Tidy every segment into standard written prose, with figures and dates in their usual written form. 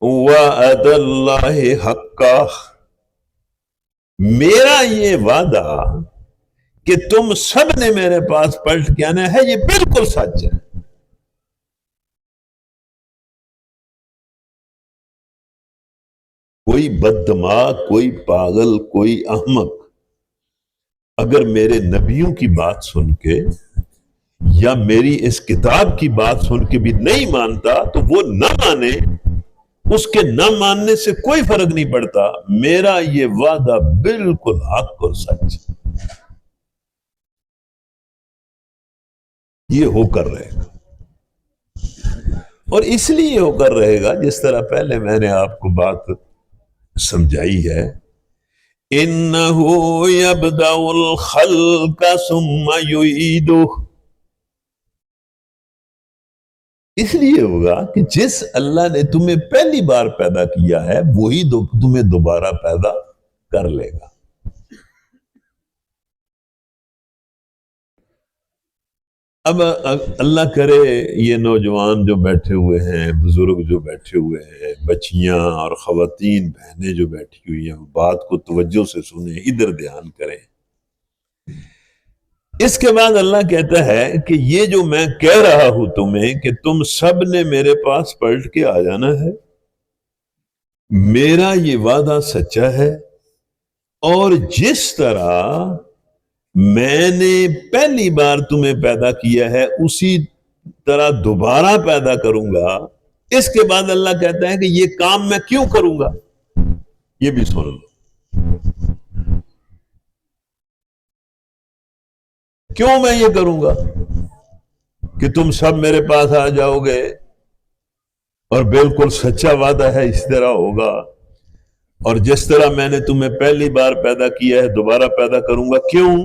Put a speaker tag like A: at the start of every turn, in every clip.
A: وعد اللہ حقا، میرا یہ وعدہ کہ تم سب نے میرے پاس پلٹ کے آنا ہے، یہ بالکل سچ ہے۔ کوئی بددماغ، کوئی پاگل، کوئی احمق اگر میرے نبیوں کی بات سن کے یا میری اس کتاب کی بات سن کے بھی نہیں مانتا تو وہ نہ مانے، اس کے نہ ماننے سے کوئی فرق نہیں پڑتا، میرا یہ وعدہ بالکل حق اور سچ، یہ ہو کر رہے گا۔ اور اس لیے ہو کر رہے گا جس طرح پہلے میں نے آپ کو بات سمجھائی ہے، اِنَّهُ يَبْدَأُ الْخَلْقَ ثُمَّ يُعِيدُهُ، اس لیے ہوگا کہ جس اللہ نے تمہیں پہلی بار پیدا کیا ہے وہی تمہیں دوبارہ پیدا کر لے گا۔ اب اللہ کرے یہ نوجوان جو بیٹھے ہوئے ہیں، بزرگ جو بیٹھے ہوئے ہیں، بچیاں اور خواتین بہنیں جو بیٹھی ہوئی ہیں، بات کو توجہ سے سنیں، ادھر دھیان کریں۔ اس کے بعد اللہ کہتا ہے کہ یہ جو میں کہہ رہا ہوں تمہیں کہ تم سب نے میرے پاس پلٹ کے آ جانا ہے، میرا یہ وعدہ سچا ہے، اور جس طرح میں نے پہلی بار تمہیں پیدا کیا ہے اسی طرح دوبارہ پیدا کروں گا۔ اس کے بعد اللہ کہتا ہے کہ یہ کام میں کیوں کروں گا، یہ بھی سن لو۔ کیوں میں یہ کروں گا کہ تم سب میرے پاس آ جاؤ گے، اور بالکل سچا وعدہ ہے اس طرح ہوگا، اور جس طرح میں نے تمہیں پہلی بار پیدا کیا ہے دوبارہ پیدا کروں گا۔ کیوں؟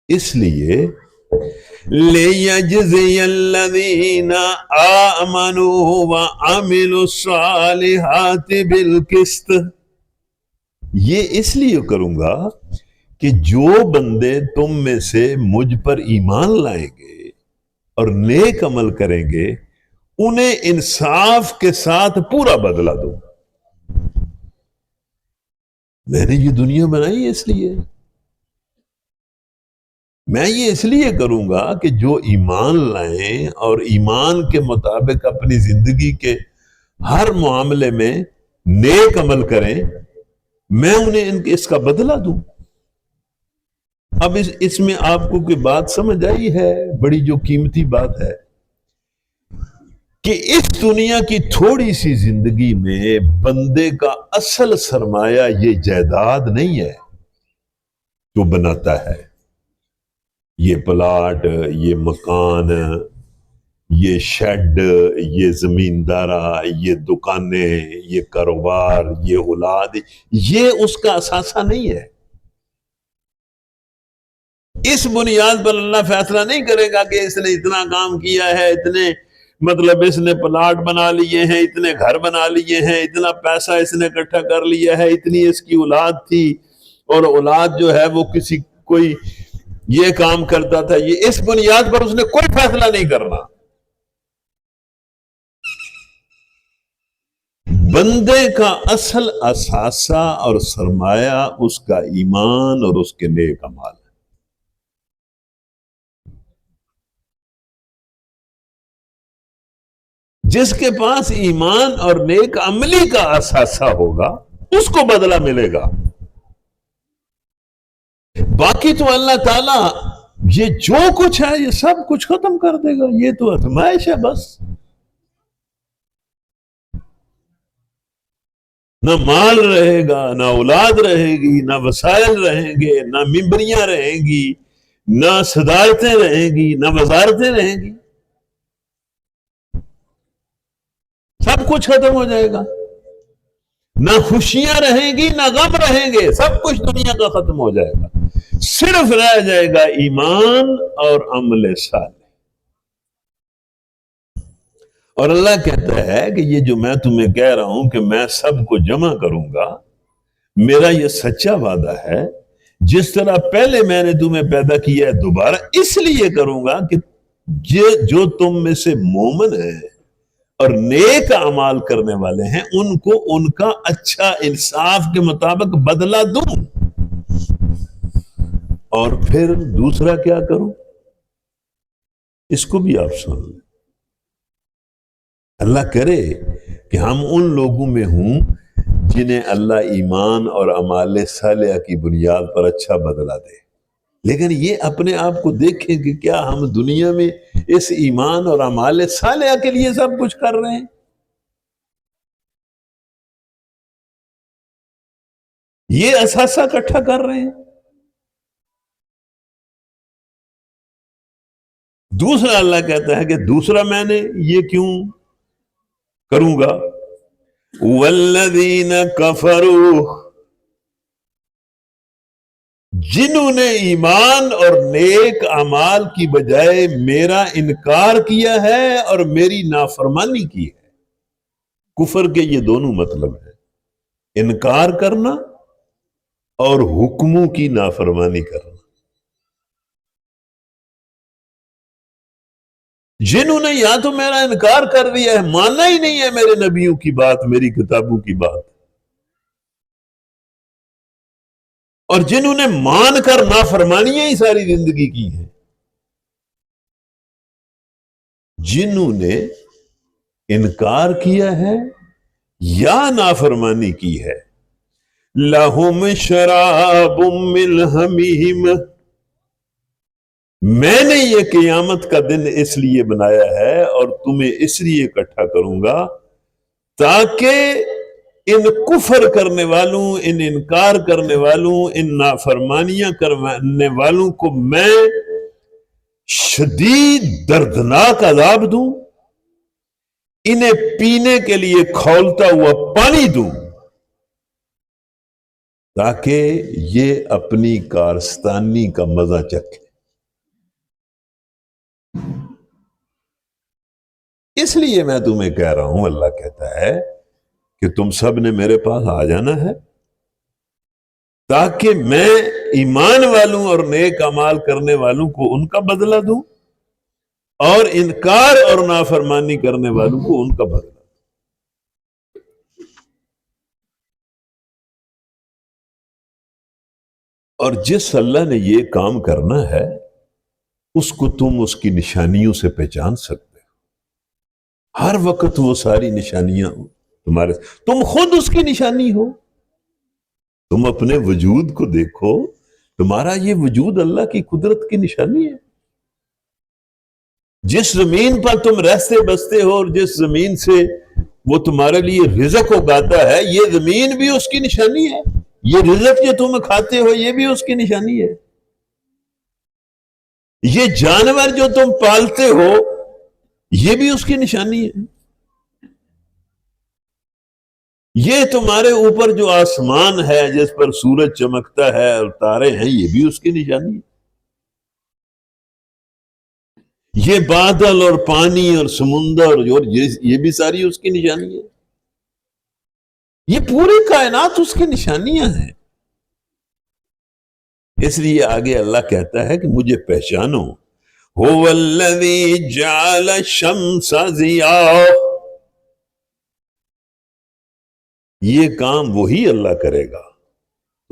A: اس لیے لِيَجْزِيَ الَّذِينَ آمَنُوا وَعَمِلُوا الصَّالِحَاتِ بِالْقِسْطِ، یہ اس لیے کروں گا کہ جو بندے تم میں سے مجھ پر ایمان لائیں گے اور نیک عمل کریں گے انہیں انصاف کے ساتھ پورا بدلہ دوں۔ میں نے یہ دنیا بنائی ہے اس لیے، میں یہ اس لیے کروں گا کہ جو ایمان لائیں اور ایمان کے مطابق اپنی زندگی کے ہر معاملے میں نیک عمل کریں، میں انہیں اس کا بدلہ دوں۔ اب اس میں آپ کو کوئی بات سمجھ آئی ہے، بڑی جو قیمتی بات ہے، کہ اس دنیا کی تھوڑی سی زندگی میں بندے کا اصل سرمایہ یہ جائیداد نہیں ہے جو بناتا ہے، یہ پلاٹ، یہ مکان، یہ شیڈ، یہ زمیندارہ، یہ دکانیں، یہ کاروبار، یہ اولاد، یہ اس کا اثاثہ نہیں ہے۔ اس بنیاد پر اللہ فیصلہ نہیں کرے گا کہ اس نے اتنا کام کیا ہے، اتنے مطلب اس نے پلاٹ بنا لیے ہیں، اتنے گھر بنا لیے ہیں، اتنا پیسہ اس نے اکٹھا کر لیا ہے، اتنی اس کی اولاد تھی، اور اولاد جو ہے وہ کسی کوئی یہ کام کرتا تھا۔ یہ اس بنیاد پر اس نے کوئی فیصلہ نہیں کرنا۔ بندے کا اصل اثاثہ اور سرمایہ اس کا ایمان اور اس کے نیک اعمال ہے۔ جس کے پاس ایمان اور نیک عملی کا اثاثہ ہوگا اس کو بدلہ ملے گا۔ باقی تو اللہ تعالیٰ یہ جو کچھ ہے یہ سب کچھ ختم کر دے گا، یہ تو آزمائش ہے بس۔ نہ مال رہے گا، نہ اولاد رہے گی، نہ وسائل رہیں گے، نہ ممبریاں رہیں گی، نہ صدارتیں رہیں گی، نہ وزارتیں رہیں گی، سب کچھ ختم ہو جائے گا۔ نہ خوشیاں رہیں گی، نہ غم رہیں گے، سب کچھ دنیا کا ختم ہو جائے گا، صرف رہ جائے گا ایمان اور عمل صالح۔ اور اللہ کہتا ہے کہ یہ جو میں تمہیں کہہ رہا ہوں کہ میں سب کو جمع کروں گا، میرا یہ سچا وعدہ ہے، جس طرح پہلے میں نے تمہیں پیدا کیا ہے دوبارہ اس لیے کروں گا کہ جو تم میں سے مومن ہے اور نیک اعمال کرنے والے ہیں ان کو ان کا اچھا انصاف کے مطابق بدلہ دوں. اور پھر دوسرا کیا کروں؟ اس کو بھی آپ سن لیں. اللہ کرے کہ ہم ان لوگوں میں ہوں جنہیں اللہ ایمان اور اعمال صالحہ کی بنیاد پر اچھا بدلہ دے. لیکن یہ اپنے آپ کو دیکھیں کہ کیا ہم دنیا میں اس ایمان اور اعمال صالحہ کے لیے سب کچھ کر رہے ہیں؟ یہ اثاثہ اکٹھا کر رہے ہیں. دوسرا اللہ کہتا ہے کہ دوسرا میں نے یہ کیوں کروں گا؟ والذین کفروا، جنہوں نے ایمان اور نیک اعمال کی بجائے میرا انکار کیا ہے اور میری نافرمانی کی ہے. کفر کے یہ دونوں مطلب ہیں، انکار کرنا اور حکموں کی نافرمانی کرنا. جنہوں نے یا تو میرا انکار کر دیا ہے، ماننا ہی نہیں ہے میرے نبیوں کی بات، میری کتابوں کی بات، اور جنہوں نے مان کر نافرمانیاں ہی ساری زندگی کی ہیں. جنہوں نے انکار کیا ہے یا نافرمانی کی ہے، لہم شراب من حمیم، میں نے یہ قیامت کا دن اس لیے بنایا ہے اور تمہیں اس لیے اکٹھا کروں گا تاکہ ان کفر کرنے والوں، ان انکار کرنے والوں، ان نافرمانیاں کرنے والوں کو میں شدید دردناک عذاب دوں، انہیں پینے کے لیے کھولتا ہوا پانی دوں، تاکہ یہ اپنی کارستانی کا مزہ چکھے. اس لیے میں تمہیں کہہ رہا ہوں، اللہ کہتا ہے کہ تم سب نے میرے پاس آ جانا ہے تاکہ میں ایمان والوں اور نیک اعمال کرنے والوں کو ان کا بدلہ دوں اور انکار اور نافرمانی کرنے والوں کو ان کا بدلہ دوں. اور جس اللہ نے یہ کام کرنا ہے اس کو تم اس کی نشانیوں سے پہچان سکتے ہو. ہر وقت وہ ساری نشانیاں تمہارے، تم خود اس کی نشانی ہو. تم اپنے وجود کو دیکھو، تمہارا یہ وجود اللہ کی قدرت کی نشانی ہے. جس زمین پر تم رہتے بستے ہو اور جس زمین سے وہ تمہارے لیے رزق اگاتا ہے، یہ زمین بھی اس کی نشانی ہے. یہ رزق جو تم کھاتے ہو یہ بھی اس کی نشانی ہے. یہ جانور جو تم پالتے ہو یہ بھی اس کی نشانی ہے. یہ تمہارے اوپر جو آسمان ہے جس پر سورج چمکتا ہے اور تارے ہیں یہ بھی اس کی نشانی ہے. یہ بادل اور پانی اور سمندر اور یہ بھی ساری اس کی نشانی ہے. یہ پوری کائنات اس کی نشانیاں ہیں. اس لیے آگے اللہ کہتا ہے کہ مجھے پہچانو. هو الذی جعل الشمس ضیاء، یہ کام وہی اللہ کرے گا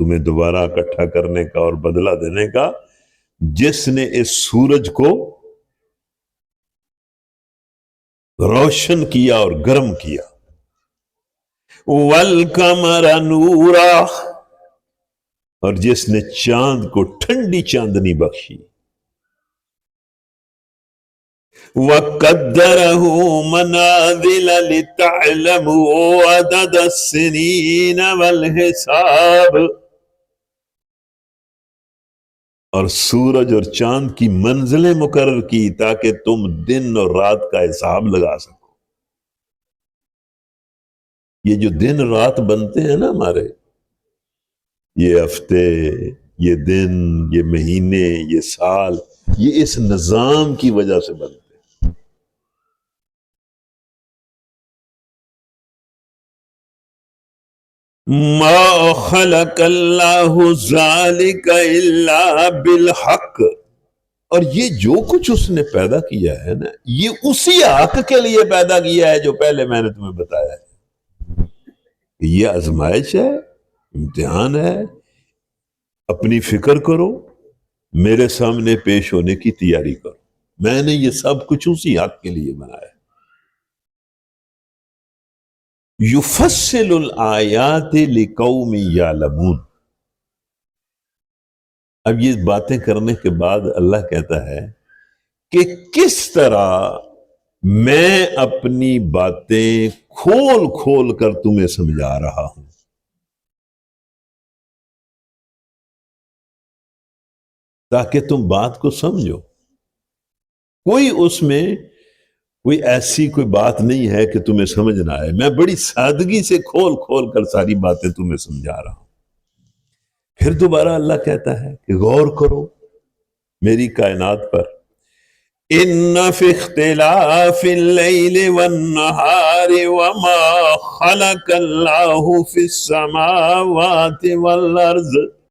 A: تمہیں دوبارہ اکٹھا کرنے کا اور بدلہ دینے کا، جس نے اس سورج کو روشن کیا اور گرم کیا. والقمر نورا، اور جس نے چاند کو ٹھنڈی چاندنی بخشی. وَقَدَّرَهُ مَنَازِلَ لِتَعْلَمُوا عَدَدَ السِّنِينَ وَالْحِسَابَ، اور سورج اور چاند کی منزلیں مقرر کی تاکہ تم دن اور رات کا حساب لگا سکو. یہ جو دن رات بنتے ہیں نا ہمارے، یہ ہفتے، یہ دن، یہ مہینے، یہ سال، یہ اس نظام کی وجہ سے بنتے ہیں. ما خلق اللہ ذالک الا بالحق، اور یہ جو کچھ اس نے پیدا کیا ہے نا، یہ اسی حق کے لیے پیدا کیا ہے جو پہلے میں نے تمہیں بتایا ہے. یہ آزمائش ہے، امتحان ہے. اپنی فکر کرو، میرے سامنے پیش ہونے کی تیاری کرو. میں نے یہ سب کچھ اسی حق کے لیے بنایا. یفصل الآیات لقوم یعلمون. اب یہ باتیں کرنے کے بعد اللہ کہتا ہے کہ کس طرح میں اپنی باتیں کھول کھول کر تمہیں سمجھا رہا ہوں. تاکہ تم بات کو سمجھو. کوئی اس میں کوئی ایسی کوئی بات نہیں ہے کہ تمہیں سمجھنا ہے. میں بڑی سادگی سے کھول کھول کر ساری باتیں تمہیں سمجھا رہا ہوں. پھر دوبارہ اللہ کہتا ہے کہ غور کرو میری کائنات پر. ان فی اختلاف اللیل والنہار وما خلق اللہ فی السماوات والارض